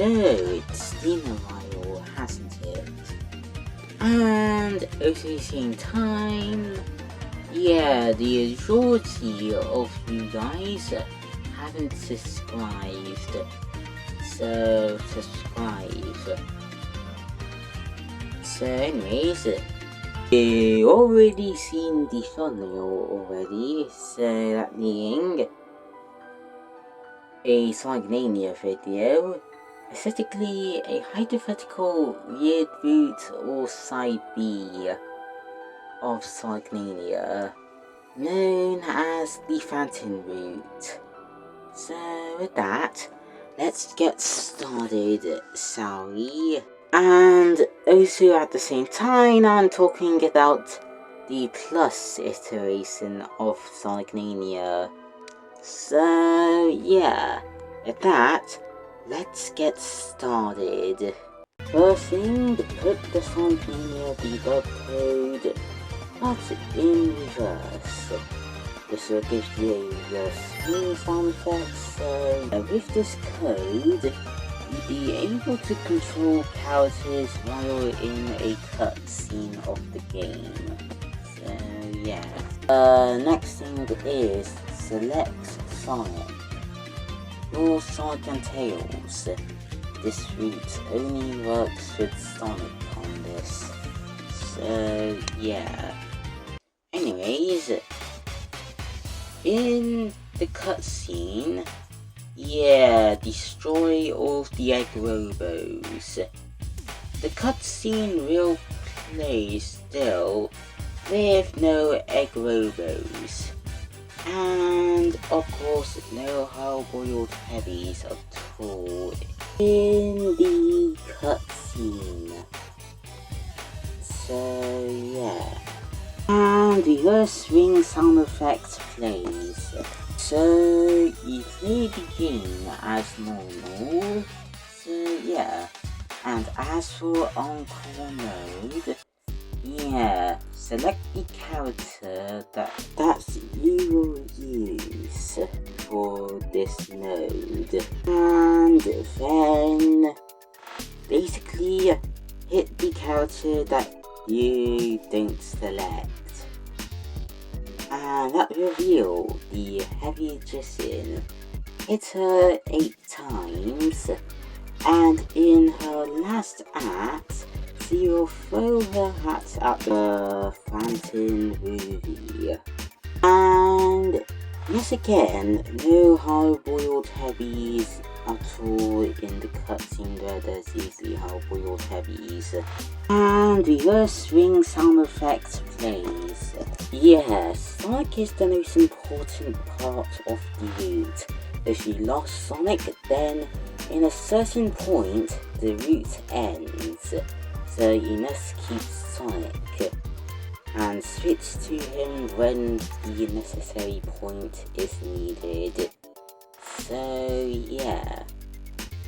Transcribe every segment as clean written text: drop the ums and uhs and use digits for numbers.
Hello, it's been a while, hasn't it? And at the same time, yeah, the majority of you guys haven't subscribed, so subscribe. So anyways, you already seen the thumbnail already, so that being a Sonic Mania video, aesthetically a hypothetical weird route or side B of Sonic Mania, known as the Phantom Route. So with that, let's get started, shall we? And also at the same time, I'm talking about the Plus iteration of Sonic Mania. So yeah, with that, let's get started. First thing, put the Sonic Mania debug code, but in reverse. This will give you a reverse screen sound effect, so with this code, you'll be able to control characters while in a cutscene of the game. So yeah. Next thing is select Sonic. Or Sonic and Tails. This route only works with Sonic on this. So yeah. Anyways, in the cutscene, yeah, destroy all of the egg robos. The cutscene will play still with no egg robos. And of course, no hard-boiled heavies at all in the cutscene. So yeah. And reverse ring sound effect plays. So you play the game as normal. So yeah. And as for Encore mode, yeah, select the character that you will use for this mode, and then basically hit the character that you don't select, and that will reveal the heavy Jessin. Hit her 8 times, and in her last act, she will throw her hat at the Phantom Route. And once again, no hard-boiled heavies at all in the cutscene where there's usually hard-boiled heavies. And reverse ring sound effect plays. Yes, Sonic is the most important part of the route. If you lost Sonic, then in a certain point, the route ends. So you must keep Sonic and switch to him when the necessary point is needed. So yeah.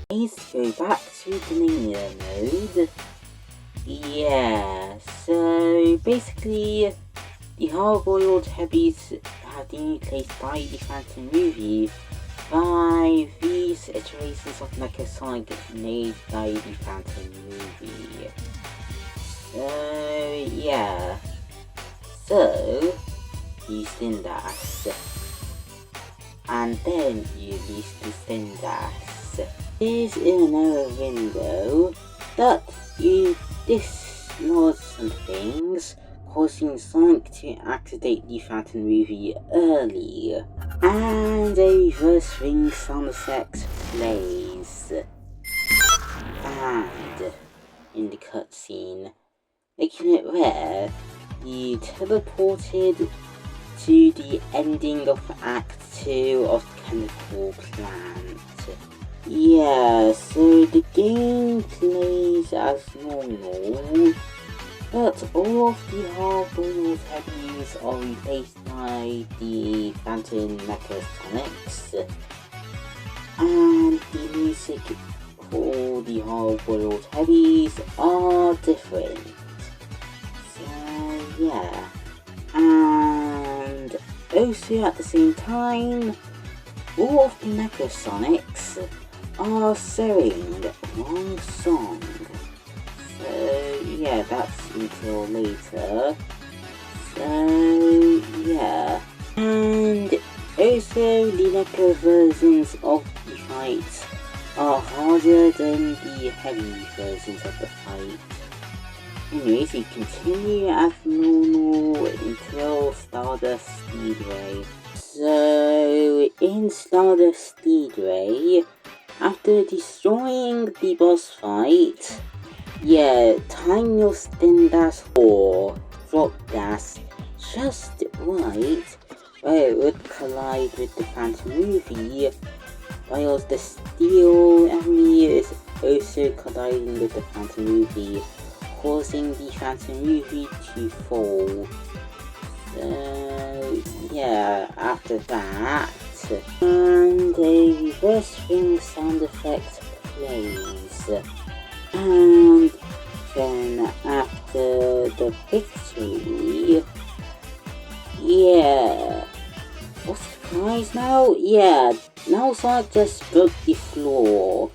Let's go back to the Mania mode. Yeah, so basically the hard-boiled heavies have been replaced by the Phantom Movie by these iterations of Mecha Sonic made by the Phantom Movie. So yeah. So you Syndax, and then you release the Syndax. Here's in another window that you dislodge some things, causing Sonic to activate the Phantom Movie early, and a reverse ring sound effect plays. And in the cutscene, making it rare, you teleported to the ending of Act 2 of the Chemical Plant. Yeah, so the game plays as normal, but all of the hard-boiled heavies are replaced by the Phantom Mecha Sonics, and the music for the hard-boiled heavies are different. So yeah, and also at the same time, all of the Mecha Sonics are sewing one song. So yeah, that's until later. So yeah. And also the mecha versions of the fight are harder than the heavy versions of the fight. Anyways, we continue as normal until Stardust Speedway. So, in Stardust Speedway, after destroying the boss fight, yeah, time your spin dash or drop dash just right, where it would collide with the Phantom Movie, while the Steel enemy is also colliding with the Phantom Movie, causing the Phantom Movie to fall. So yeah, after that, and a reverse ring sound effect plays, and then after the victory, yeah, what's the prize now? Yeah, now Sonic just broke the floor,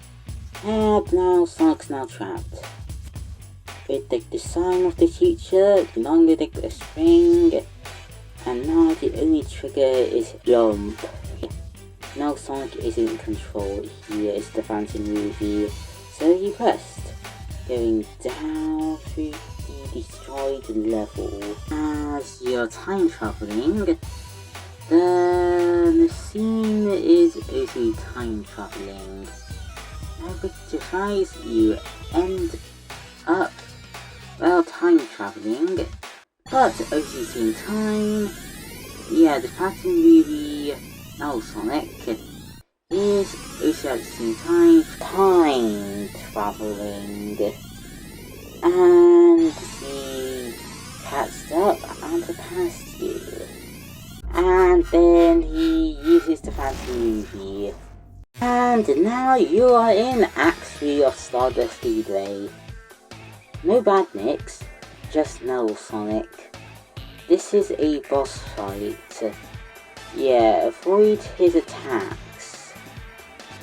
and now Sonic's now trapped. Predict the sign of the future, the longer the string, and now the only trigger is jump. Now Sonic is in control, here is the Phantom Movie, so he pressed, going down through the destroyed level. As you're time traveling, the scene is also time traveling. Now with device you end up while time traveling, but at the same time, yeah, the Phantom Movie, now Sonic, is also at the same time traveling, and he catches up and surpasses you, and then he uses the Phantom Movie, and now you are in Act 3 of Stardust Speedway. No badniks, just no Sonic. This is a boss fight. Yeah, avoid his attacks.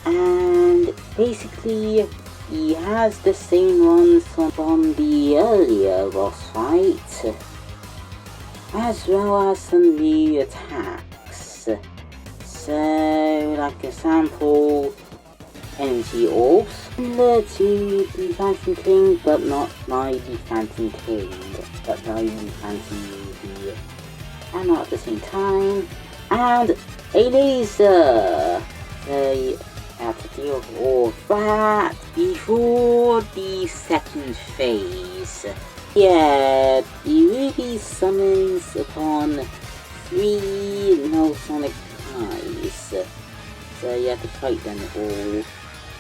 And basically, he has the same ones from the earlier boss fight, as well as some new attacks. So, like a sample, energy orbs, similar to the Phantom King, but not like the Phantom King, but like the Phantom Movie, and not at the same time, and a laser! So you have to deal with all that before the second phase. Yeah, the Ruby summons upon 3 no Sonic eyes, so you have to fight them all.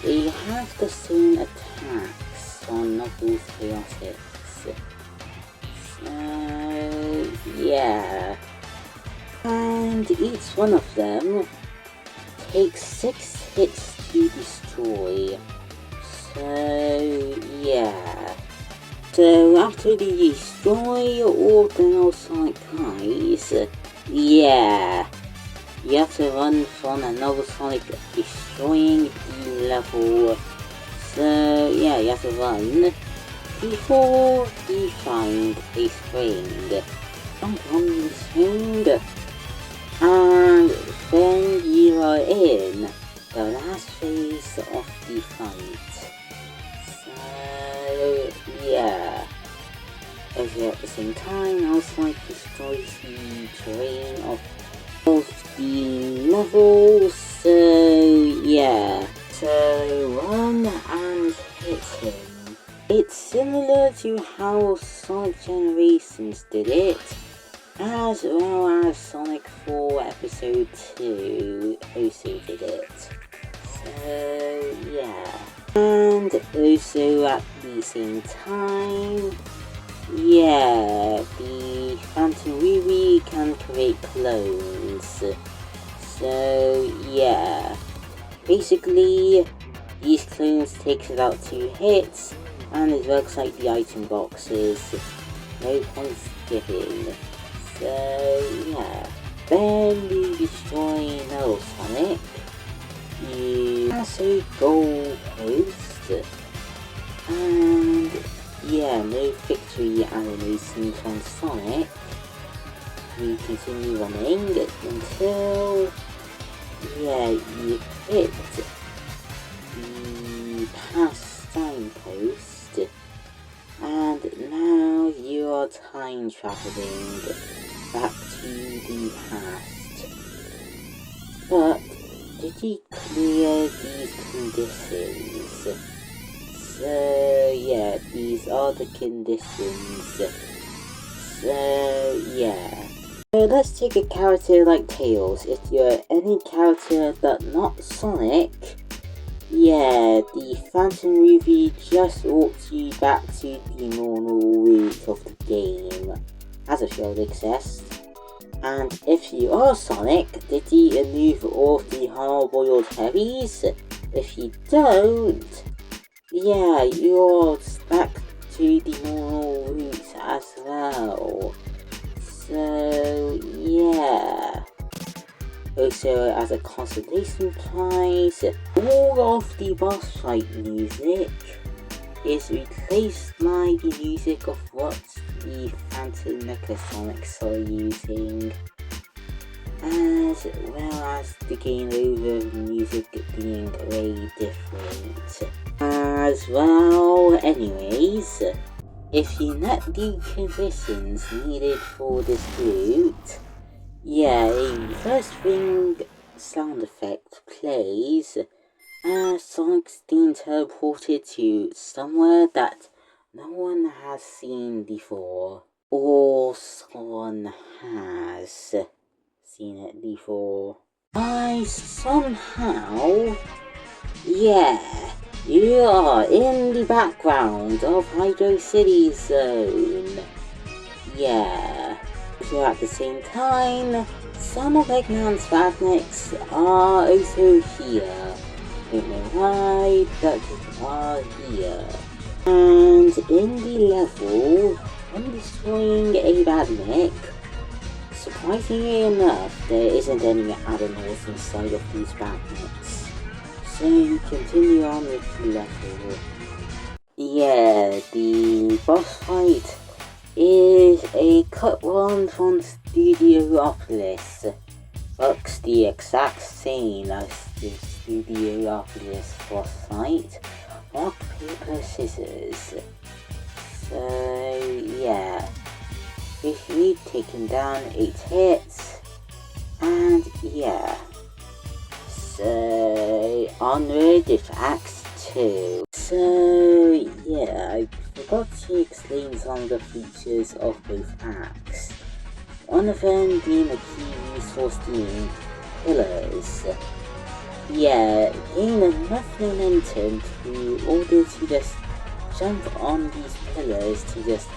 They have the same attacks on Knuckles Chaotix. So yeah. And each one of them takes 6 hits to destroy. So yeah. So after they destroy all the no Sonic eyes, yeah, you have to run from another Sonic destroying the level. So yeah, you have to run before you find a spring. Jump on the spring, and then you are in the last phase of the fight. So yeah. Also at the same time, now Sonic destroys the terrain of both the levels, so yeah. So run and hit him. It's similar to how Sonic Generations did it, as well as Sonic 4 Episode 2 also did it. So yeah. And also at the same time, yeah, the Phantom Ruby can create clones. So yeah, basically these clones takes about 2 hits, and it works like the item boxes, no points given. So yeah, then you destroy no Sonic. you pass a goalpost, and yeah, no victory animation from Sonic. You continue running until, yeah, you hit the past signpost, and now you are time traveling back to the past. But did you clear these conditions? So yeah, these are the conditions. So yeah. So let's take a character like Tails. If you're any character but not Sonic, yeah, the Phantom Route just walks you back to the normal route of the game, as a field exists. And if you are Sonic, did you remove all of the hard-boiled heavies? If you don't, yeah, you're back to the normal route as well. So, yeah. Also, as a consolation prize, all of the boss fight music is replaced by the music of what the Phantom Mecha Sonics are using, as well as the game over music being way different. As well, anyways, if you met the conditions needed for this route, yeah, a first ring sound effect plays as Sonic's being teleported to somewhere that no one has seen before, or someone has seen it before. Somehow, yeah, you are in the background of Hydro City Zone. Yeah. At the same time, some of Eggman's badniks are also here. Don't know why, but they are here. And in the level, when destroying a badnik, surprisingly enough, there isn't any animals inside of these badniks. So you continue on with the level. Yeah, the boss fight is a cut one from Studiopolis. Looks the exact same as the Studiopolis boss fight. Rock, paper, scissors. So yeah, basically taking down 8 hits, and yeah. So onward with Act 2. So yeah, I forgot to explain some of the features of both acts. One of them being a key resource being pillars. Yeah, gain enough momentum in order to just jump on these pillars, to just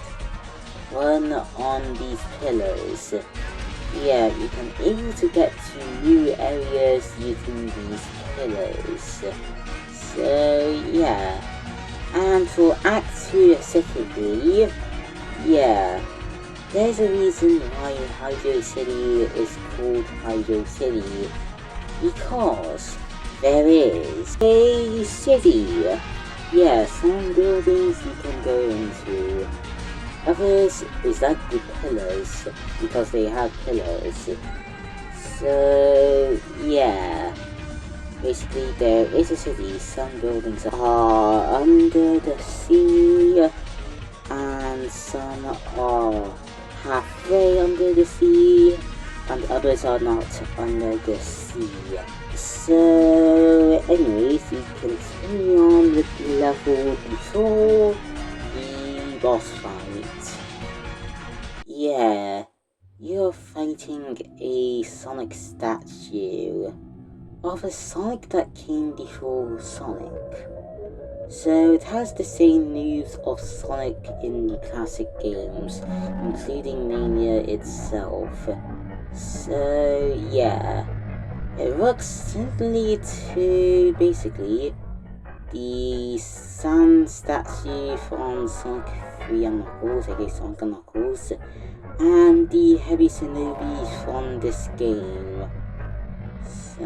run on these pillars. Yeah, you can able to get to new areas using these pillars. So yeah, and for Act 2 specifically, yeah, there's a reason why Hydro City is called Hydro City, because there is a city. Yeah, some buildings you can go into. Others is like the pillars, because they have pillars. So yeah, basically there is a city, some buildings are under the sea, and some are halfway under the sea, and others are not under the sea. So anyways, you continue on with the level before the boss fight. Yeah, you're fighting a Sonic statue of a Sonic that came before Sonic. So it has the same moves of Sonic in the classic games, including Mania itself. So yeah, it looks similarly to basically the sand statue from Sonic 3 and Knuckles, aka Sonic and Knuckles, and the Heavy Shinobi from this game. So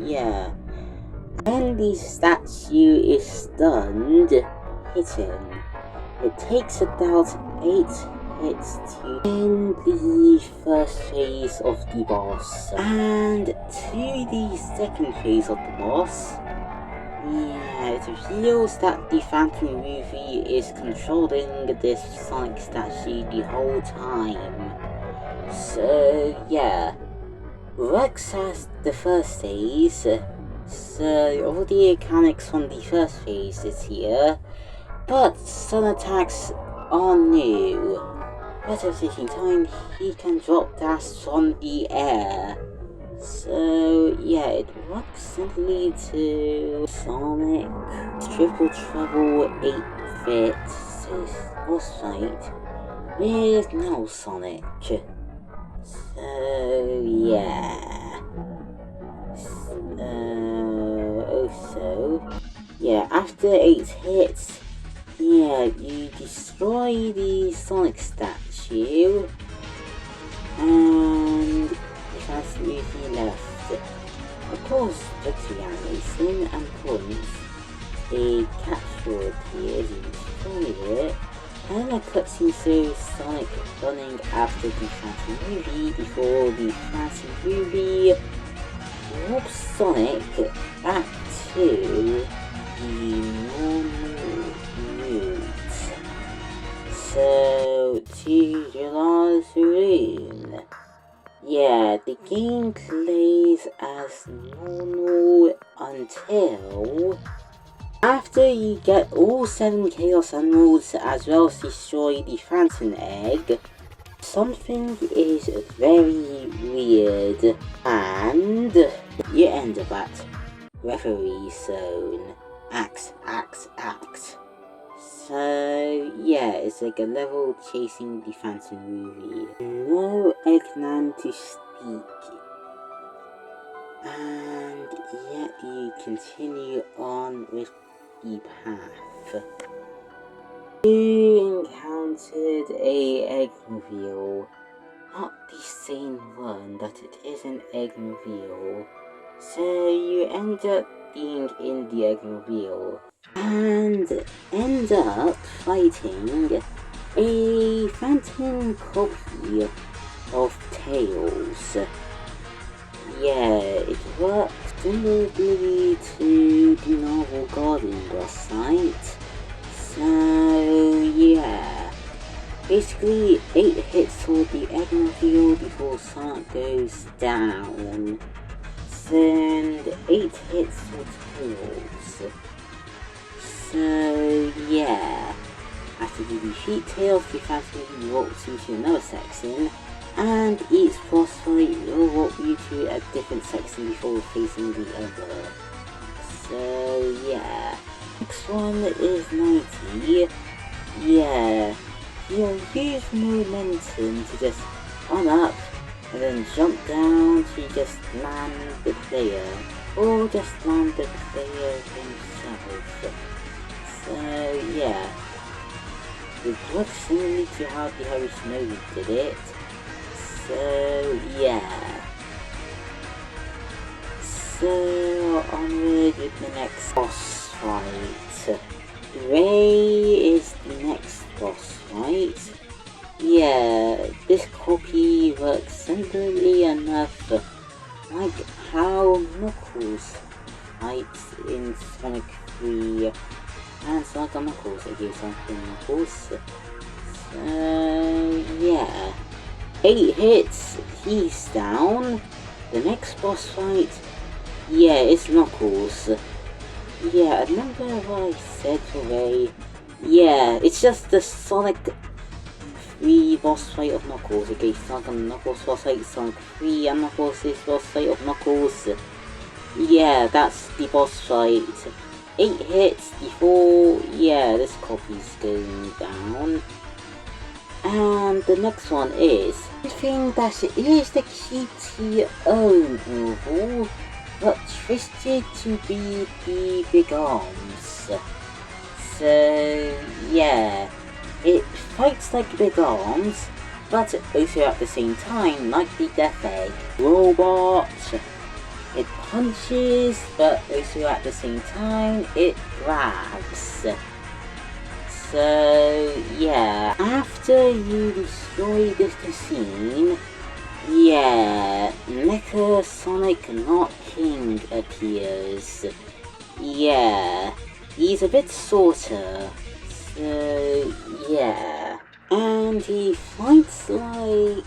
yeah, When the statue is stunned, hitting, it takes about 8 hits to end the first phase of the boss. And to the second phase of the boss, yeah, it reveals that the Phantom Route is controlling this Sonic statue the whole time. So yeah, works as the first phase, so all the mechanics from the first phase is here, but some attacks are new. But at the same time, he can drop dash from the air. So yeah, it works simply to Sonic Triple Trouble 8-bit boss fight with no Sonic. So yeah. Also, yeah, after 8 hits, yeah, you destroy the Sonic statue, and it has movie left. Of course, the animation and points, a capsule appears, you destroy it, and a cutscene shows Sonic running after the Phantom movie before the Phantom movie warps Sonic back to the normal route. So, to the last room. Yeah, the game plays as normal until after you get all 7 Chaos Emeralds as well as destroy the Phantom Egg. Something is very weird, and you end up at Referee Zone. Act. So yeah, it's like a level chasing the Phantom movie. No Eggman to speak, and yet you continue on with the path. You encountered a egg reveal. Not the same one, but it is an egg reveal. So you end up being in the egg reveal and end up fighting a phantom copy of Tails. Yeah, it works similarly to the Novel Garden boss fight. So yeah, basically 8 hits for the egg reveal before Sonic goes down, and 8 hits for Tails. So yeah, after you defeat Tails, the Phantom walks into another section, and each boss fight will walk you to a different section before facing the other. So yeah. Next one is 90. Yeah, you'll use momentum to just run up and then jump down to just land the player, or just land the player himself. So yeah, it works similarly to how the Harry Snowy did it. So yeah. So onward with the next boss fight. Ray is the next boss fight. Yeah, this copy works similarly enough like how Knuckles fights in Sonic 3 and Sonic and Knuckles against Sonic and Knuckles. So yeah, 8 hits, he's down. The next boss fight, yeah, it's Knuckles. Yeah, remember what I said to Ray? Yeah, it's just the Sonic 3 boss fight of Knuckles against Sonic and Knuckles boss fight, Sonic 3 and Knuckles' boss fight of Knuckles. Yeah, that's the boss fight. 8 hits before, yeah, this copy's going down. And the next one is something that is the QTO novel, but twisted to be the big arms. So yeah, it fights like big arms, but also at the same time like the Death Egg robot. It punches, but also at the same time, it grabs. So, yeah, after you destroy this scene, yeah, Mecha Sonic Not King appears. Yeah, he's a bit shorter, so yeah. And he fights like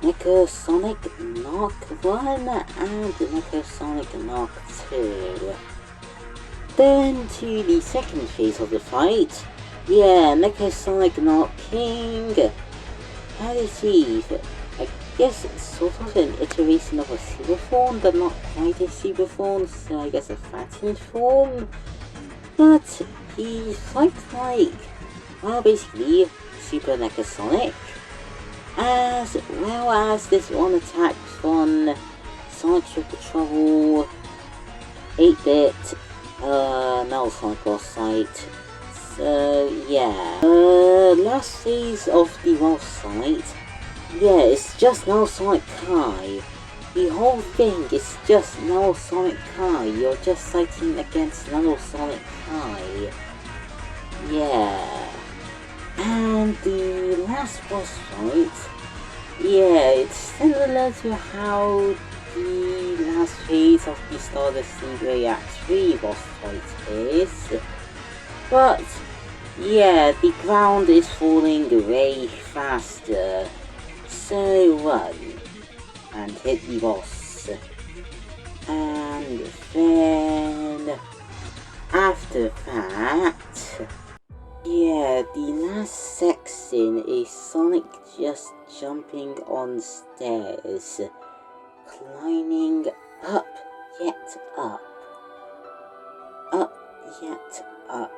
Mecha Sonic Knock 1 and Mecha Sonic Knock 2. Then to the second phase of the fight. Yeah, Mecha Sonic Knock King. How is he? I guess it's sort of an iteration of a super form, but not quite a super form, so I guess a fattened form. But he fights like, well, basically, Super Mecha Sonic, as well as this one attack from Sonic Triple Trouble, 8-bit, Metal Sonic boss fight. So yeah, last phase of the boss fight, yeah, it's just Metal Sonic Kai. The whole thing is just Metal Sonic Kai. You're just fighting against Metal Sonic Kai. Yeah. And the last boss fight, yeah, it's similar to how the last phase of the Stardust Speedway Act 3 boss fight is. But, yeah, the ground is falling way faster. So run and hit the boss. And then after that, yeah, the last section is Sonic just jumping on stairs, climbing up, yet up, yet up.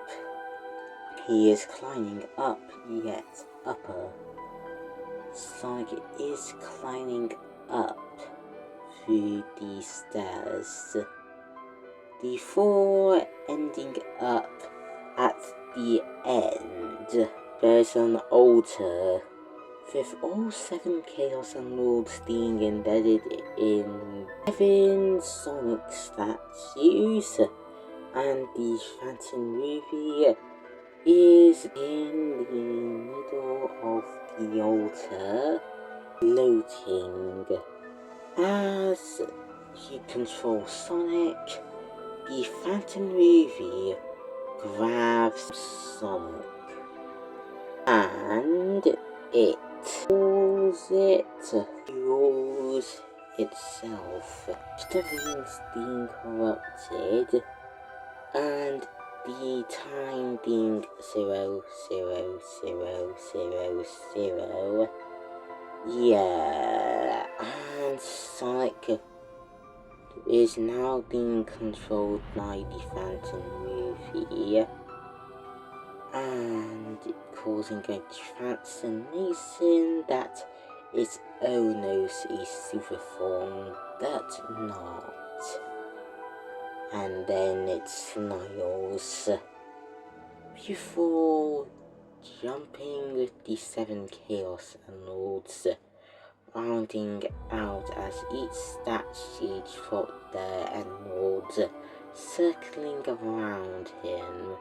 He is climbing up, yet upper. Sonic is climbing up through the stairs, before ending up at the end. There's an altar with all 7 Chaos Emeralds being embedded in 7 Sonic statues, and the Phantom Ruby is in the middle of the altar, floating. As you control Sonic, the Phantom Ruby grabs Sonic, and it fuels itself. The rings being corrupted, and the time being 0, 0, 0, 0, 0. Yeah, and Sonic is now being controlled by the Phantom Ruby, and causing a transformation that is almost a super form, but not. And then it smiles before jumping with the 7 Chaos Emeralds, rounding out as each statue dropped their emeralds, circling around him.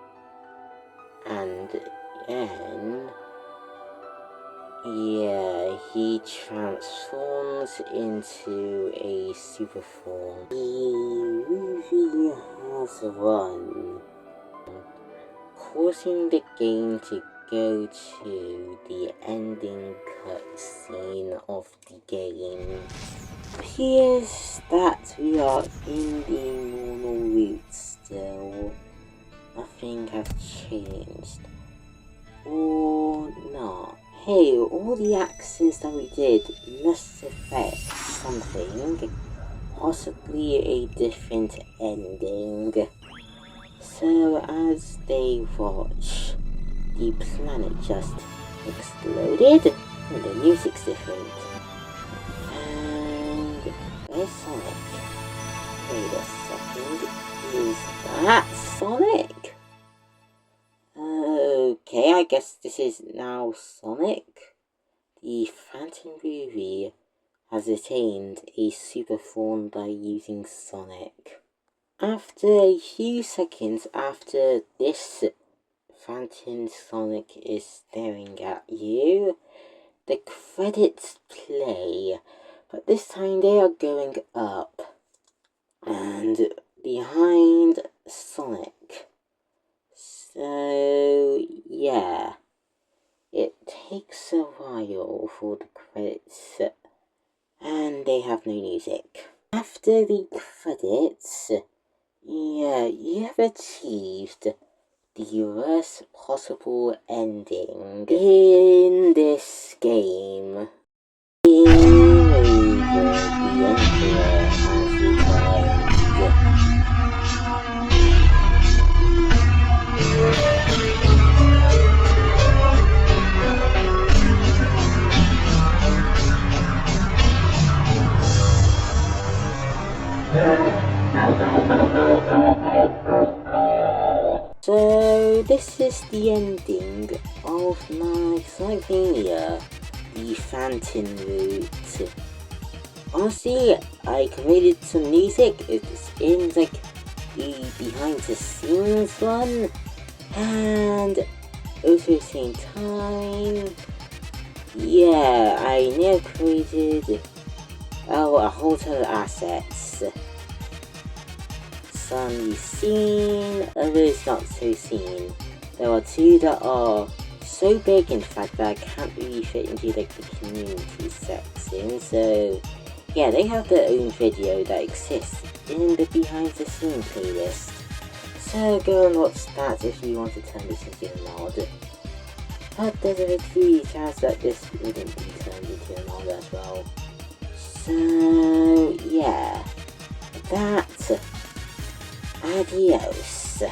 And then, yeah, he transforms into a super form. The movie has won, causing the game to go to the ending cutscene of the game. Appears that we are in the normal route still. Nothing has changed. Or not. Hey, all the actions that we did must affect something. Possibly a different ending. So as they watch, the planet just exploded and the music's different. And where's Sonic? Wait a second, is that Sonic? Okay, I guess this is now Sonic. The Phantom Ruby has attained a super form by using Sonic. After a few seconds after this, Phantom Sonic is staring at you. The credits play, but this time they are going up, and behind Sonic. So, yeah, it takes a while for the credits, and they have no music. After the credits, yeah, you have achieved the worst possible ending in this game. Game over, the Emperor has returned. So, this is the ending of my Mania The Phantom Route. Honestly, I created some music. It's in like the behind the scenes one, and also at the same time, yeah, I now created a whole ton of assets. Some you've seen, others not so seen. There are two that are so big, in fact, that I can't really fit into like the community section. So yeah, they have their own video that exists in the behind the scenes playlist. So go and watch that if you want to turn this into a mod. But there's a very chance that this wouldn't be turned into a mod as well. So yeah, that. Adios.